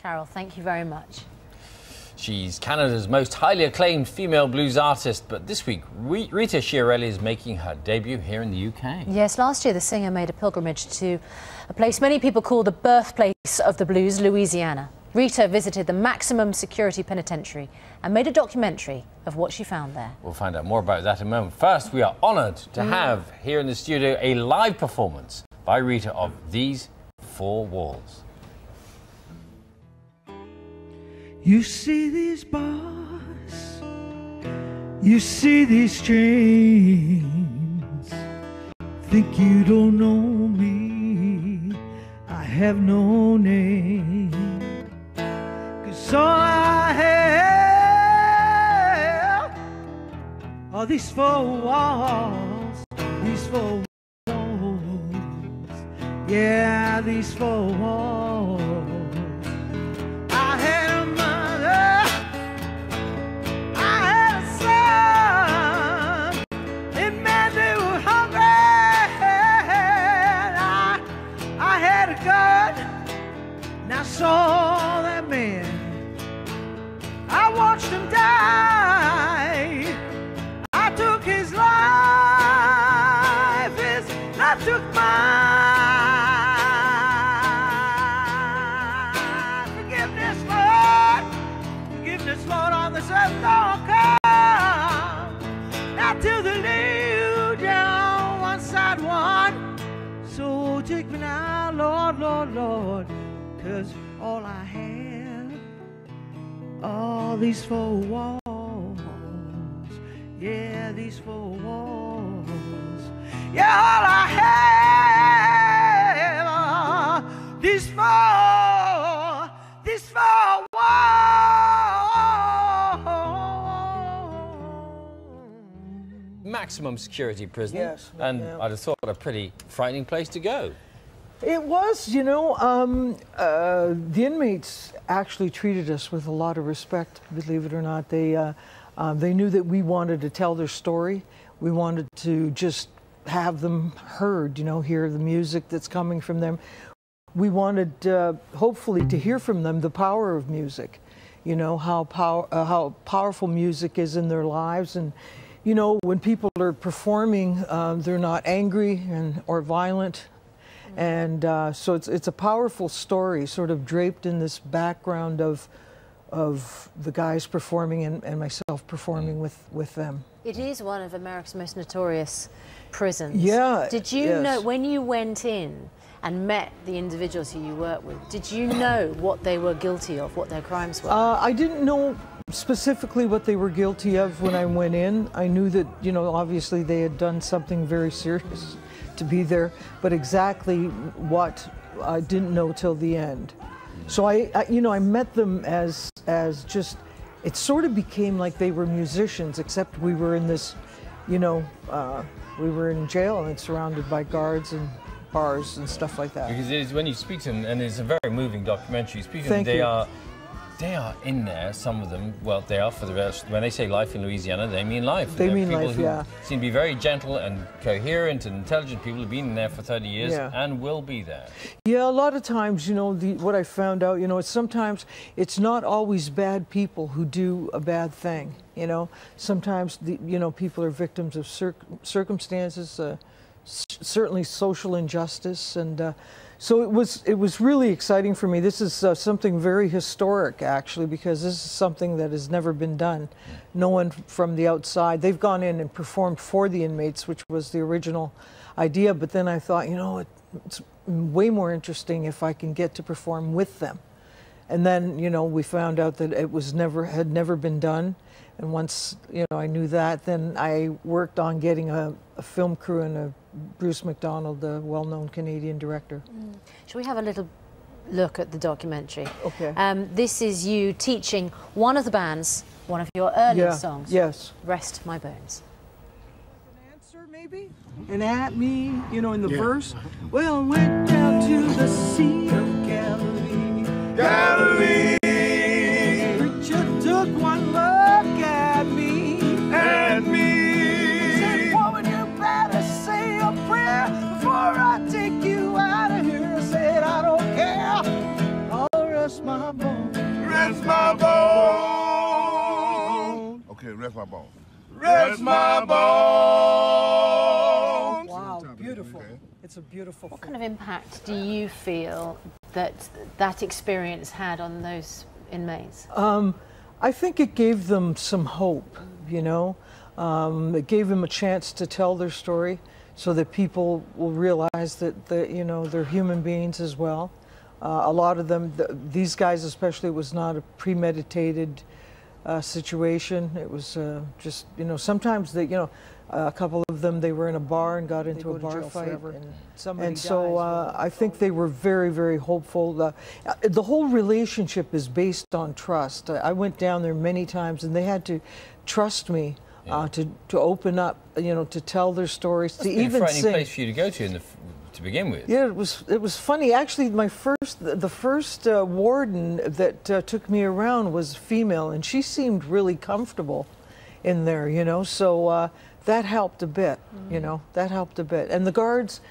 Carol, thank you very much. She's Canada's most highly acclaimed female blues artist, but this week Rita is making her debut here in the UK. Yes, last year the singer made a pilgrimage to a place many people call the birthplace of the blues, Louisiana. Rita visited the maximum security penitentiary and made a documentary of what she found there. We'll find out more about that in a moment. First, we are honoured to have here in the studio a live performance by Rita of These Four Walls. You see these bars, you see these chains, think you don't know me, I have no name, 'cause all I have are these four walls, these four walls, yeah, these four walls. I saw that man, I watched him die, I took his life as I took mine. Forgiveness, Lord, on this earth don't come, not till the new down one side one. So take me now, Lord, Lord, Lord, 'cause all I have, all these four walls, yeah, these four walls, yeah, all I have, these four walls. Maximum security prison. Yes. And I'd have thought a pretty frightening place to go. It was, you know, the inmates actually treated us with a lot of respect, believe it or not. They knew that we wanted to tell their story. We wanted to just have them heard, you know, hear the music that's coming from them. We wanted, hopefully, to hear from them the power of music, you know, how powerful music is in their lives. And, you know, when people are performing, they're not angry or violent. And so it's a powerful story, sort of draped in this background of the guys performing and myself performing with them. It is one of America's most notorious prisons. Yeah. Did you know, when you went in and met the individuals who you worked with, did you know what they were guilty of, what their crimes were? I didn't know specifically what they were guilty of when I went in. I knew that, you know, obviously they had done something very serious to be there, but exactly what I didn't know till the end. So I you know, I met them as just, it sort of became like they were musicians, except we were in this, you know, we were in jail and surrounded by guards and bars and stuff like that. Because it is, when you speak to them, and it's a very moving documentary, you speak to them, they are in there, some of them, well, they are for the rest. When they say life in Louisiana, they mean life. They mean people life, who yeah. seem to be very gentle and coherent and intelligent people who've been in there for 30 years and will be there. Yeah, a lot of times, you know, what I found out, you know, sometimes it's not always bad people who do a bad thing, you know. Sometimes, you know, people are victims of circumstances, certainly social injustice, and so it was really exciting for me. This is something very historic, actually, because this is something that has never been done. No one from the outside. They've gone in and performed for the inmates, which was the original idea, but then I thought, you know, it's way more interesting if I can get to perform with them. And then, you know, we found out that it had never been done. And once, you know, I knew that, then I worked on getting a film crew and Bruce MacDonald, the well-known Canadian director. Shall we have a little look at the documentary? Okay. This is you teaching one of the bands, one of your earlier songs. Yes. Rest My Bones. An answer, maybe? And at me, you know, in the verse. Well, I went down to the Sea of Galilee. Galilee. Richard took one look at me. And me. Said, woman, you better say a prayer before I take you out of here. I said, I don't care. I'll rest my bones. Rest my bones. Okay, rest my bones. Rest my bones. Wow, beautiful. It's a beautiful What film. kind of impact do you feel that that experience had on those inmates? I think it gave them some hope, you know. It gave them a chance to tell their story so that people will realize that, you know, they're human beings as well. A lot of them, these guys especially, it was not a premeditated situation. It was just, you know, sometimes they, you know, a couple of them, they were in a bar and got into a bar fight. And so I think they were very, very hopeful. The whole relationship is based on trust. I went down there many times and they had to trust me to open up, you know, to tell their stories, to even frightening sing. place for you to go to to begin with. Yeah, it was funny. Actually, the first warden that took me around was female, and she seemed really comfortable in there, you know. So that helped a bit, you know. That helped a bit. And the guards,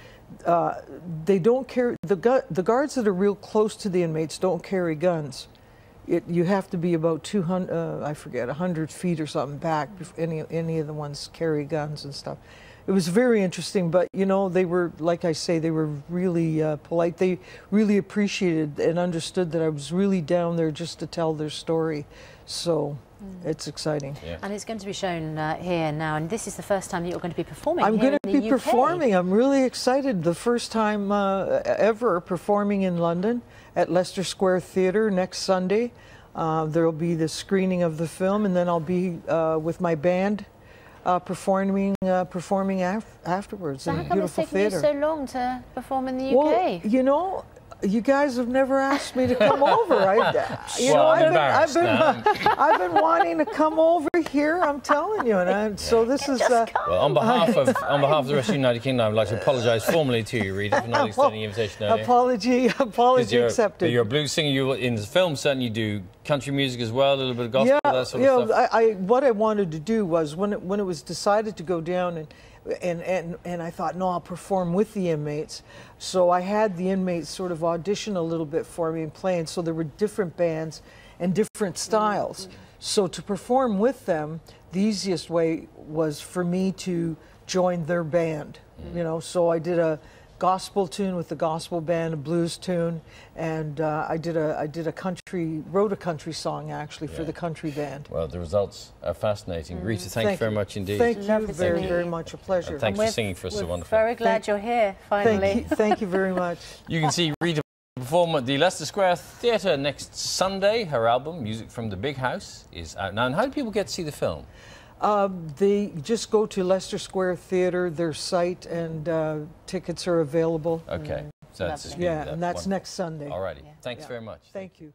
they don't carry the guards that are real close to the inmates don't carry guns. You have to be about 200, I forget, 100 feet or something back if any of the ones carry guns and stuff. It was very interesting, but you know, they were, like I say, they were really polite. They really appreciated and understood that I was really down there just to tell their story. So it's exciting. Yeah. And it's going to be shown here now, and this is the first time that you're going to be performing I'm here going in to the be UK. performing. I'm really excited. The first time ever performing in London at Leicester Square Theatre next Sunday. There will be the screening of the film, and then I'll be with my band performing afterwards So in how a come it's beautiful taken you theatre. so long to perform in the UK? Well, you know, you guys have never asked me to come over. I've been wanting to come over here. I'm telling you, and so this is. Well, on behalf of the rest of the United Kingdom, I would like to apologise formally to you, Rita, for not extending the invitation earlier. Apology accepted. You're a blues singer. You in the film certainly you do country music as well, a little bit of gospel, that sort of stuff. What I wanted to do was when it was decided to go down and I thought, no, I'll perform with the inmates. So I had the inmates sort of audition a little bit for me and play, and so there were different bands and different styles. So to perform with them, the easiest way was for me to join their band, you know. So I did a gospel tune with the gospel band, a blues tune, and I wrote a country song actually for the country band. Well, the results are fascinating. Rita, thank you very much indeed. Thank you Lovely very, to very meet you. much. A pleasure. And thanks for singing for us so wonderfully. Very glad you're here, finally. Thank you very much. You can see Rita perform at the Leicester Square Theatre next Sunday. Her album, Music from the Big House, is out now. And how do people get to see the film? They just go to Leicester Square Theatre, their site, and tickets are available. Okay. So that's Lovely. Yeah, and that's next Sunday. Alrighty. Thanks very much. Thank you.